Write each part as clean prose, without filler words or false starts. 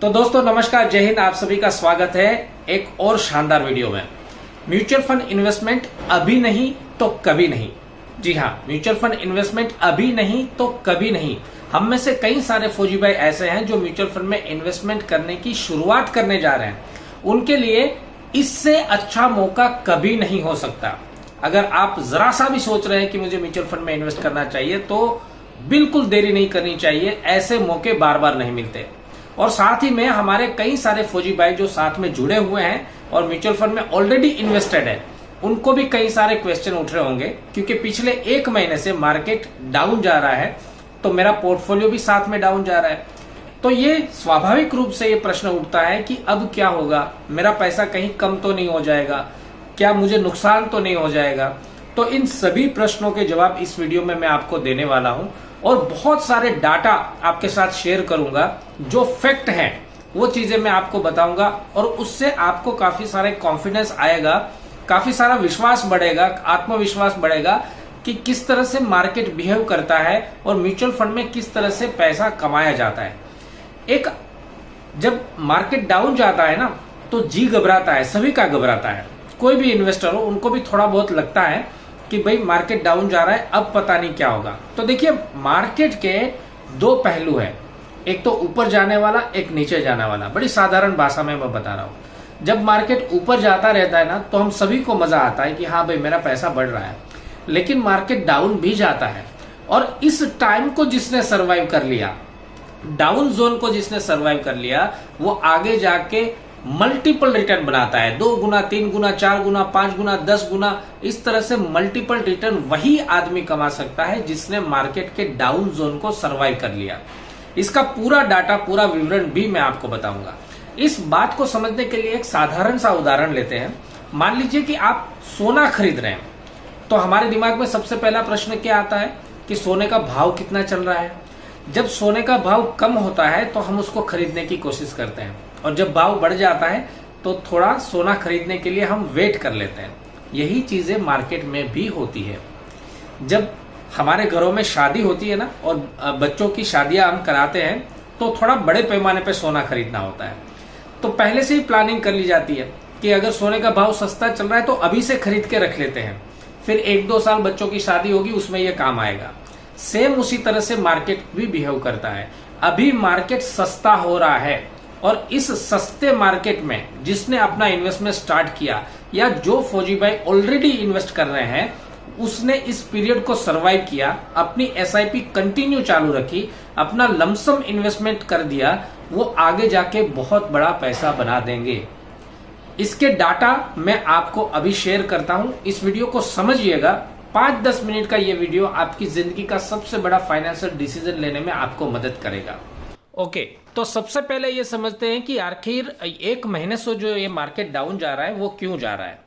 तो दोस्तों नमस्कार, जय हिंद। आप सभी का स्वागत है एक और शानदार वीडियो में। म्यूचुअल फंड इन्वेस्टमेंट अभी नहीं तो कभी नहीं। जी हाँ, म्यूचुअल फंड इन्वेस्टमेंट अभी नहीं तो कभी नहीं। हम में से कई सारे फौजी भाई ऐसे हैं जो म्यूचुअल फंड में इन्वेस्टमेंट करने की शुरुआत करने जा रहे हैं। उनके लिए इससे अच्छा मौका कभी नहीं हो सकता। अगर आप जरा सा भी सोच रहे हैं कि मुझे म्यूचुअल फंड में इन्वेस्ट करना चाहिए तो बिल्कुल देरी नहीं करनी चाहिए। ऐसे मौके बार बार नहीं मिलते। और साथ ही में हमारे कई सारे फौजी भाई जो साथ में जुड़े हुए हैं और म्यूचुअल फंड में ऑलरेडी इन्वेस्टेड है, उनको भी कई सारे क्वेश्चन उठ रहे होंगे क्योंकि पिछले एक महीने से मार्केट डाउन जा रहा है, तो मेरा पोर्टफोलियो भी साथ में डाउन जा रहा है। तो ये स्वाभाविक रूप से ये प्रश्न उठता है कि अब क्या होगा, मेरा पैसा कहीं कम तो नहीं हो जाएगा, क्या मुझे नुकसान तो नहीं हो जाएगा। तो इन सभी प्रश्नों के जवाब इस वीडियो में मैं आपको देने वाला हूं और बहुत सारे डाटा आपके साथ शेयर करूंगा। जो फैक्ट हैं वो चीजें मैं आपको बताऊंगा और उससे आपको काफी सारे कॉन्फिडेंस आएगा, काफी सारा विश्वास बढ़ेगा, आत्मविश्वास बढ़ेगा कि किस तरह से मार्केट बिहेव करता है और म्यूचुअल फंड में किस तरह से पैसा कमाया जाता है। जब मार्केट डाउन जाता है ना तो जी घबराता है, सभी का घबराता है। कोई भी इन्वेस्टर हो उनको भी थोड़ा बहुत लगता है कि भाई मार्केट डाउन जा रहा है, अब पता नहीं क्या होगा। तो देखिए, मार्केट के दो पहलू हैं, एक तो ऊपर जाने वाला, एक नीचे जाने वाला। बड़ी साधारण भाषा में मैं बता रहा हूं। जब मार्केट ऊपर जाता रहता है ना तो हम सभी को मजा आता है कि हाँ भाई मेरा पैसा बढ़ रहा है। लेकिन मार्केट डाउन भी जाता है और इस टाइम को जिसने सर्वाइव कर लिया, डाउन जोन को जिसने सर्वाइव कर लिया, वो आगे जाके मल्टीपल रिटर्न बनाता है। 2 गुना, 3 गुना, 4 गुना, 5 गुना, 10 गुना, इस तरह से मल्टीपल रिटर्न वही आदमी कमा सकता है जिसने मार्केट के डाउन जोन को सर्वाइव कर लिया। इसका पूरा डाटा, पूरा विवरण भी मैं आपको बताऊंगा। इस बात को समझने के लिए एक साधारण सा उदाहरण लेते हैं। मान लीजिए कि आप सोना खरीद रहे हैं, तो हमारे दिमाग में सबसे पहला प्रश्न क्या आता है कि सोने का भाव कितना चल रहा है। जब सोने का भाव कम होता है तो हम उसको खरीदने की कोशिश करते हैं और जब भाव बढ़ जाता है तो थोड़ा सोना खरीदने के लिए हम वेट कर लेते हैं। यही चीजें मार्केट में भी होती है। जब हमारे घरों में शादी होती है ना और बच्चों की शादियां हम कराते हैं तो थोड़ा बड़े पैमाने पे सोना खरीदना होता है। तो पहले से ही प्लानिंग कर ली जाती है कि अगर सोने का भाव सस्ता चल रहा है तो अभी से खरीद के रख लेते हैं, फिर 1-2 साल बच्चों की शादी होगी, उसमें यह काम आएगा। सेम उसी तरह से मार्केट भी बिहेव करता है। अभी मार्केट सस्ता हो रहा है और इस सस्ते मार्केट में जिसने अपना इन्वेस्टमेंट स्टार्ट किया या जो फौजी भाई ऑलरेडी इन्वेस्ट कर रहे हैं, उसने इस पीरियड को सरवाइव किया, अपनी एसआईपी कंटिन्यू चालू रखी, अपना लमसम इन्वेस्टमेंट कर दिया, वो आगे जाके बहुत बड़ा पैसा बना देंगे। इसके डाटा मैं आपको अभी शेयर करता हूं। इस वीडियो को समझिएगा। 5-10 मिनट का ये वीडियो आपकी जिंदगी का सबसे बड़ा फाइनेंशियल डिसीजन लेने में आपको मदद करेगा। ओके, तो सबसे पहले ये समझते हैं कि आखिर एक महीने से जो ये मार्केट डाउन जा रहा है वो क्यों जा रहा है।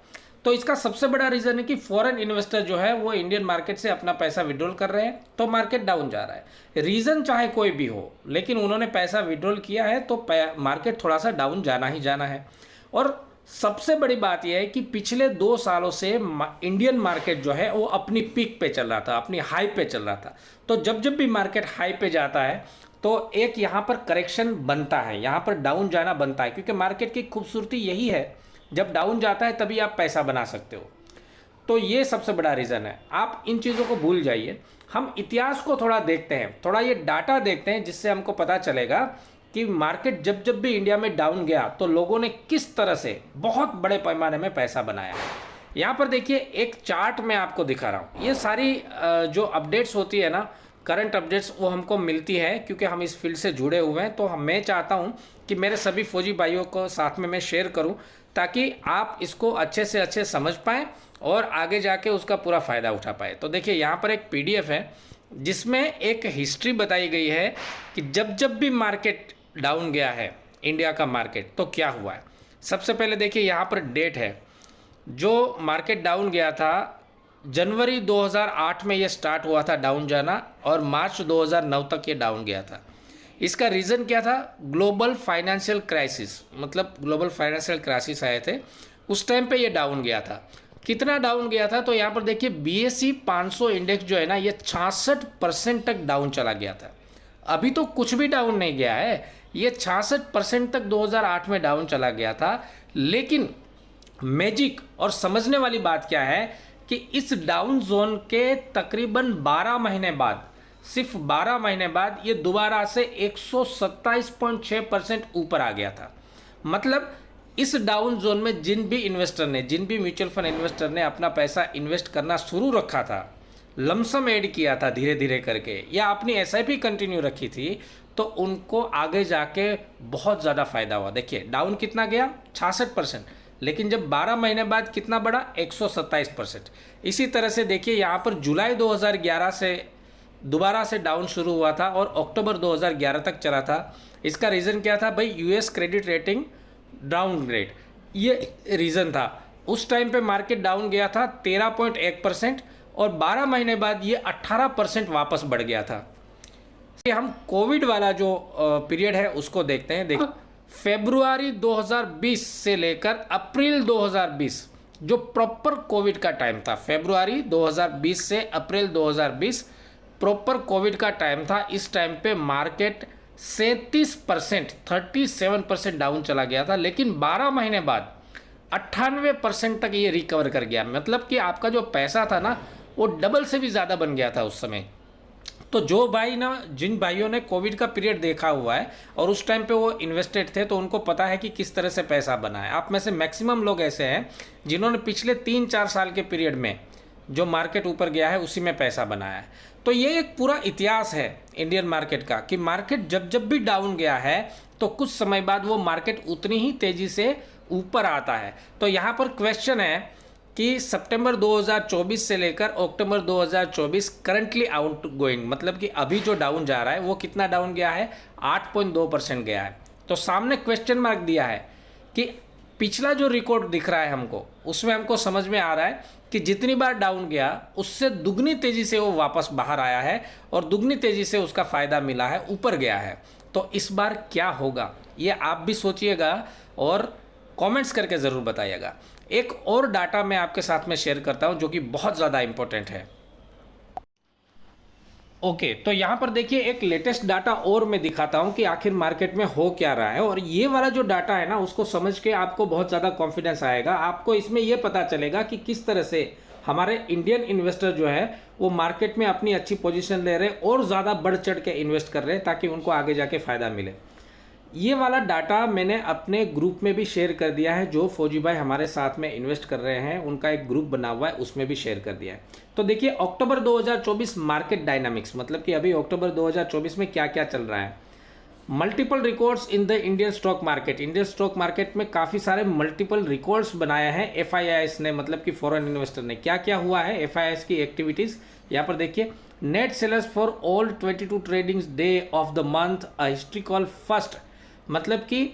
तो इसका सबसे बड़ा रीजन है कि फॉरेन इन्वेस्टर जो है वो इंडियन मार्केट से अपना पैसा विड्रॉल कर रहे हैं, तो मार्केट डाउन जा रहा है। रीजन चाहे कोई भी हो, लेकिन उन्होंने पैसा विड्रॉल किया है तो मार्केट थोड़ा सा डाउन जाना ही जाना है। और सबसे बड़ी बात यह है कि पिछले 2 सालों से इंडियन मार्केट जो है वो अपनी पीक पे चल रहा था, अपनी हाई पे चल रहा था। तो जब जब भी मार्केट हाई पे जाता है तो एक यहाँ पर करेक्शन बनता है, यहाँ पर डाउन जाना बनता है, क्योंकि मार्केट की खूबसूरती यही है, जब डाउन जाता है तभी आप पैसा बना सकते हो। तो ये सबसे बड़ा रीज़न है। आप इन चीज़ों को भूल जाइए। हम इतिहास को थोड़ा देखते हैं, थोड़ा ये डाटा देखते हैं, जिससे हमको पता चलेगा कि मार्केट जब जब भी इंडिया में डाउन गया तो लोगों ने किस तरह से बहुत बड़े पैमाने में पैसा बनाया। यहाँ पर देखिए, एक चार्ट मैं आपको दिखा रहा हूँ। ये सारी जो अपडेट्स होती है ना, करंट अपडेट्स, वो हमको मिलती है क्योंकि हम इस फील्ड से जुड़े हुए हैं। तो मैं चाहता हूं कि मेरे सभी फौजी भाइयों को साथ में मैं शेयर करूं ताकि आप इसको अच्छे से अच्छे समझ पाएं और आगे जाके उसका पूरा फ़ायदा उठा पाए। तो देखिए, यहाँ पर एक पीडीएफ है जिसमें एक हिस्ट्री बताई गई है कि जब जब भी मार्केट डाउन गया है इंडिया का मार्केट तो क्या हुआ है। सबसे पहले देखिए, यहाँ पर डेट है जो मार्केट डाउन गया था। जनवरी 2008 में ये स्टार्ट हुआ था डाउन जाना और मार्च 2009 तक ये डाउन गया था। इसका रीज़न क्या था? ग्लोबल फाइनेंशियल क्राइसिस, मतलब ग्लोबल फाइनेंशियल क्राइसिस आए थे, उस टाइम पे ये डाउन गया था। कितना डाउन गया था? तो यहाँ पर देखिए, BSE 500 इंडेक्स जो है ना, ये 66% तक डाउन चला गया था। अभी तो कुछ भी डाउन नहीं गया है, ये 66% तक 2008 में डाउन चला गया था। लेकिन मैजिक और समझने वाली बात क्या है कि इस डाउन जोन के तकरीबन 12 महीने बाद, सिर्फ 12 महीने बाद ये दोबारा से 127.6% ऊपर आ गया था। मतलब इस डाउन जोन में जिन भी म्यूचुअल फंड इन्वेस्टर ने अपना पैसा इन्वेस्ट करना शुरू रखा था, लमसम ऐड किया था धीरे धीरे करके, या अपनी एसआईपी कंटिन्यू रखी थी, तो उनको आगे जाके बहुत ज़्यादा फायदा हुआ। देखिए डाउन कितना गया, 66%, लेकिन जब 12 महीने बाद कितना बढ़ा, 127%। इसी तरह से देखिए यहाँ पर जुलाई 2011 से दोबारा से डाउन शुरू हुआ था और अक्टूबर 2011 तक चला था। इसका रीज़न क्या था भाई, यूएस क्रेडिट रेटिंग डाउनग्रेड, ये रीज़न था। उस टाइम पे मार्केट डाउन गया था 13.1% और 12 महीने बाद ये 18% वापस बढ़ गया था। हम कोविड वाला जो पीरियड है उसको देखते हैं। देखिए फरवरी 2020 से लेकर अप्रैल 2020 जो प्रॉपर कोविड का टाइम था, फरवरी 2020 से अप्रैल 2020 प्रॉपर कोविड का टाइम था। इस टाइम पे मार्केट 37% डाउन चला गया था, लेकिन 12 महीने बाद 98% तक ये रिकवर कर गया। मतलब कि आपका जो पैसा था ना वो डबल से भी ज़्यादा बन गया था उस समय। तो जिन भाइयों ने कोविड का पीरियड देखा हुआ है और उस टाइम पे वो इन्वेस्टेड थे, तो उनको पता है कि किस तरह से पैसा बना है। आप में से मैक्सिमम लोग ऐसे हैं जिन्होंने पिछले 3-4 साल के पीरियड में जो मार्केट ऊपर गया है उसी में पैसा बनाया है। तो ये एक पूरा इतिहास है इंडियन मार्केट का कि मार्केट जब भी डाउन गया है तो कुछ समय बाद वो मार्केट उतनी ही तेज़ी से ऊपर आता है। तो यहाँ पर क्वेश्चन है कि सितंबर 2024 से लेकर अक्टूबर 2024 करंटली आउट गोइंग, मतलब कि अभी जो डाउन जा रहा है वो कितना डाउन गया है, 8.2% गया है। तो सामने क्वेश्चन मार्क दिया है कि पिछला जो रिकॉर्ड दिख रहा है हमको, उसमें हमको समझ में आ रहा है कि जितनी बार डाउन गया उससे दुगनी तेज़ी से वो वापस बाहर आया है और दुगनी तेज़ी से उसका फ़ायदा मिला है, ऊपर गया है। तो इस बार क्या होगा ये आप भी सोचिएगा और कमेंट्स करके ज़रूर बताइएगा। एक और डाटा मैं आपके साथ में शेयर करता हूं जो कि बहुत ज़्यादा इंपॉर्टेंट है। ओके, तो यहाँ पर देखिए एक लेटेस्ट डाटा और मैं दिखाता हूँ कि आखिर मार्केट में हो क्या रहा है। और ये वाला जो डाटा है ना उसको समझ के आपको बहुत ज़्यादा कॉन्फिडेंस आएगा। आपको इसमें ये पता चलेगा कि किस तरह से हमारे इंडियन इन्वेस्टर जो है वो मार्केट में अपनी अच्छी पोजीशन ले रहे और ज़्यादा बढ़ चढ़ के इन्वेस्ट कर रहे हैं ताकि उनको आगे जाके फ़ायदा मिले। ये वाला डाटा मैंने अपने ग्रुप में भी शेयर कर दिया है। जो फौजी भाई हमारे साथ में इन्वेस्ट कर रहे हैं उनका एक ग्रुप बना हुआ है, उसमें भी शेयर कर दिया है। तो देखिए अक्टूबर 2024 मार्केट डायनामिक्स, मतलब कि अभी अक्टूबर 2024 में क्या क्या चल रहा है। Multiple records in the Indian stock market, Indian stock market में काफ़ी सारे मल्टीपल रिकॉर्ड्स बनाए हैं FIIs ने, मतलब कि फॉरेन इन्वेस्टर ने। क्या क्या हुआ है FIIs की एक्टिविटीज़ यहाँ पर देखिए। Net sellers for all 22 trading day of the month, a historical first, मतलब कि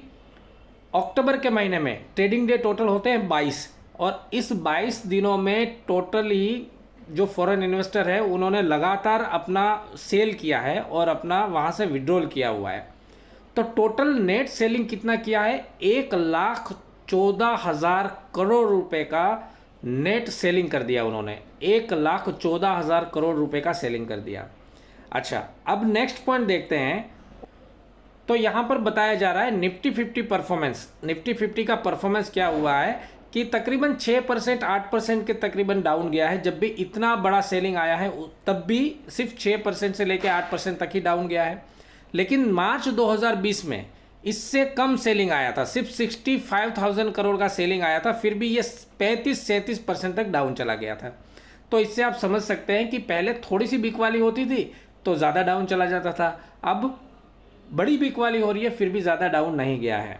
अक्टूबर के महीने में ट्रेडिंग डे टोटल होते हैं 22 और इस 22 दिनों में टोटली जो फॉरेन इन्वेस्टर है उन्होंने लगातार अपना सेल किया है और अपना वहाँ से विड्रॉल किया हुआ है। तो टोटल नेट सेलिंग कितना किया है, 1,14,000 करोड़ रुपए का नेट सेलिंग कर दिया उन्होंने। 1,14,000 करोड़ रुपए का सेलिंग कर दिया। अच्छा, अब नेक्स्ट पॉइंट देखते हैं। तो यहाँ पर बताया जा रहा है निफ्टी 50 परफॉर्मेंस। निफ्टी 50 का परफॉर्मेंस क्या हुआ है कि तकरीबन 6% 8% के तकरीबन डाउन गया है। जब भी इतना बड़ा सेलिंग आया है तब भी सिर्फ 6% से लेकर 8% तक ही डाउन गया है। लेकिन मार्च 2020 में इससे कम सेलिंग आया था, सिर्फ 65,000 करोड़ का सेलिंग आया था, फिर भी ये 35-37% तक डाउन चला गया था। तो इससे आप समझ सकते हैं कि पहले थोड़ी सी बिकवाली होती थी तो ज़्यादा डाउन चला जाता था, अब बड़ी बिकवाली हो रही है फिर भी ज़्यादा डाउन नहीं गया है।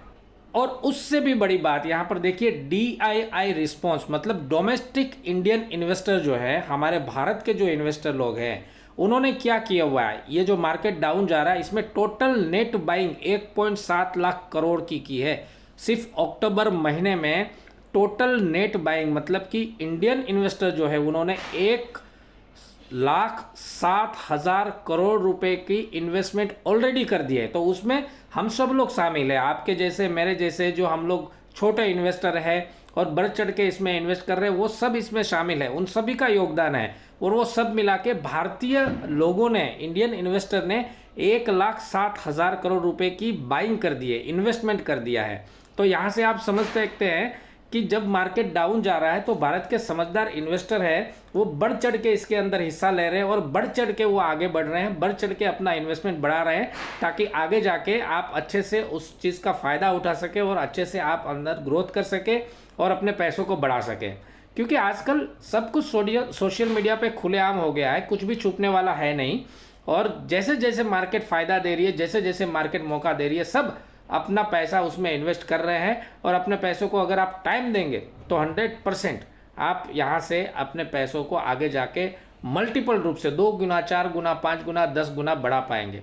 और उससे भी बड़ी बात यहाँ पर देखिए DII रिस्पॉन्स, मतलब डोमेस्टिक इंडियन इन्वेस्टर जो है, हमारे भारत के जो इन्वेस्टर लोग हैं उन्होंने क्या किया हुआ है। ये जो मार्केट डाउन जा रहा है इसमें total net buying 1.7 lakh crore की है। सिर्फ अक्टूबर महीने में टोटल नेट बाइंग, मतलब कि इंडियन इन्वेस्टर जो है उन्होंने 1,07,000 करोड़ रुपए की इन्वेस्टमेंट ऑलरेडी कर दी है। तो उसमें हम सब लोग शामिल हैं, आपके जैसे मेरे जैसे जो हम लोग छोटे इन्वेस्टर हैं और बढ़ चढ़ के इसमें इन्वेस्ट कर रहे हैं, वो सब इसमें शामिल है, उन सभी का योगदान है। और वो सब मिला के भारतीय लोगों ने, इंडियन इन्वेस्टर ने 1,07,000 करोड़ रुपए की बाइंग कर दी है, इन्वेस्टमेंट कर दिया है। तो यहाँ से आप समझ सकते हैं कि जब मार्केट डाउन जा रहा है तो भारत के समझदार इन्वेस्टर है वो बढ़ चढ़ के इसके अंदर हिस्सा ले रहे हैं और बढ़ चढ़ के वो आगे बढ़ रहे हैं, बढ़ चढ़ के अपना इन्वेस्टमेंट बढ़ा रहे हैं, ताकि आगे जाके आप अच्छे से उस चीज़ का फ़ायदा उठा सके और अच्छे से आप अंदर ग्रोथ कर सके और अपने पैसों को बढ़ा सके। क्योंकि आजकल सब कुछ सोशल मीडिया पे खुलेआम हो गया है, कुछ भी छुपने वाला है नहीं। और जैसे जैसे मार्केट फ़ायदा दे रही है, जैसे जैसे मार्केट मौका दे रही है, सब अपना पैसा उसमें इन्वेस्ट कर रहे हैं। और अपने पैसों को अगर आप टाइम देंगे तो 100% आप यहाँ से अपने पैसों को आगे जाके मल्टीपल रूप से 2 गुना, 4 गुना, 5 गुना, 10 गुना बढ़ा पाएंगे।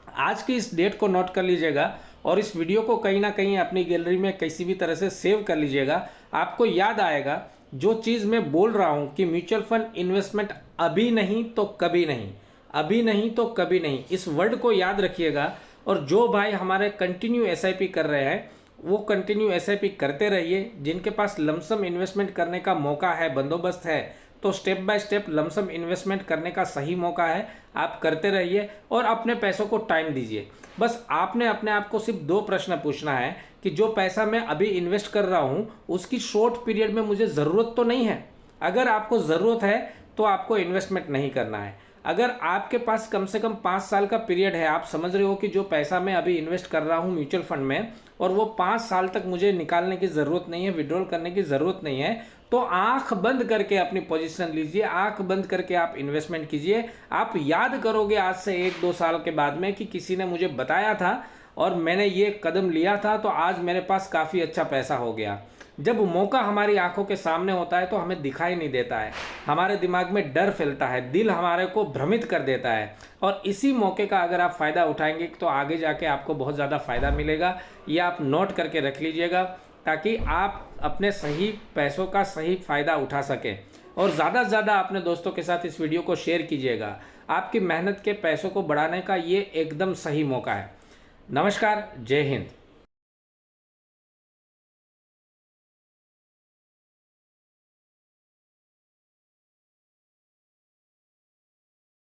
आज की इस डेट को नोट कर लीजिएगा और इस वीडियो को कहीं ना कहीं अपनी गैलरी में किसी भी तरह से सेव कर लीजिएगा। आपको याद आएगा जो चीज़ मैं बोल रहा हूँ कि म्यूचुअल फंड इन्वेस्टमेंट अभी नहीं तो कभी नहीं, अभी नहीं तो कभी नहीं, इस वर्ड को याद रखिएगा। और जो भाई हमारे कंटिन्यू एसआईपी कर रहे हैं वो कंटिन्यू एसआईपी करते रहिए। जिनके पास लमसम इन्वेस्टमेंट करने का मौका है, बंदोबस्त है, तो step by step lump sum investment करने का सही मौका है, आप करते रहिए और अपने पैसों को टाइम दीजिए। बस आपने अपने आप को सिर्फ 2 प्रश्न पूछना है कि जो पैसा मैं अभी इन्वेस्ट कर रहा हूँ उसकी शॉर्ट पीरियड में मुझे ज़रूरत तो नहीं है। अगर आपको ज़रूरत है तो आपको इन्वेस्टमेंट नहीं करना है। अगर आपके पास कम से कम 5 साल का पीरियड है, आप समझ रहे हो कि जो पैसा मैं अभी इन्वेस्ट कर रहा हूँ म्यूचुअल फंड में और वो 5 साल तक मुझे निकालने की ज़रूरत नहीं है, विड्रॉल करने की ज़रूरत नहीं है, तो आंख बंद करके अपनी पोजीशन लीजिए, आंख बंद करके आप इन्वेस्टमेंट कीजिए। आप याद करोगे आज से 1-2 साल के बाद में कि किसी ने मुझे बताया था और मैंने ये कदम लिया था तो आज मेरे पास काफ़ी अच्छा पैसा हो गया। जब मौका हमारी आंखों के सामने होता है तो हमें दिखाई नहीं देता है, हमारे दिमाग में डर फैलता है, दिल हमारे को भ्रमित कर देता है। और इसी मौके का अगर आप फ़ायदा उठाएंगे तो आगे जाके आपको बहुत ज़्यादा फ़ायदा मिलेगा। ये आप नोट करके रख लीजिएगा ताकि आप अपने सही पैसों का सही फ़ायदा उठा सकें। और ज़्यादा से ज़्यादा अपने दोस्तों के साथ इस वीडियो को शेयर कीजिएगा। आपकी मेहनत के पैसों को बढ़ाने का ये एकदम सही मौका है। नमस्कार, जय हिंद।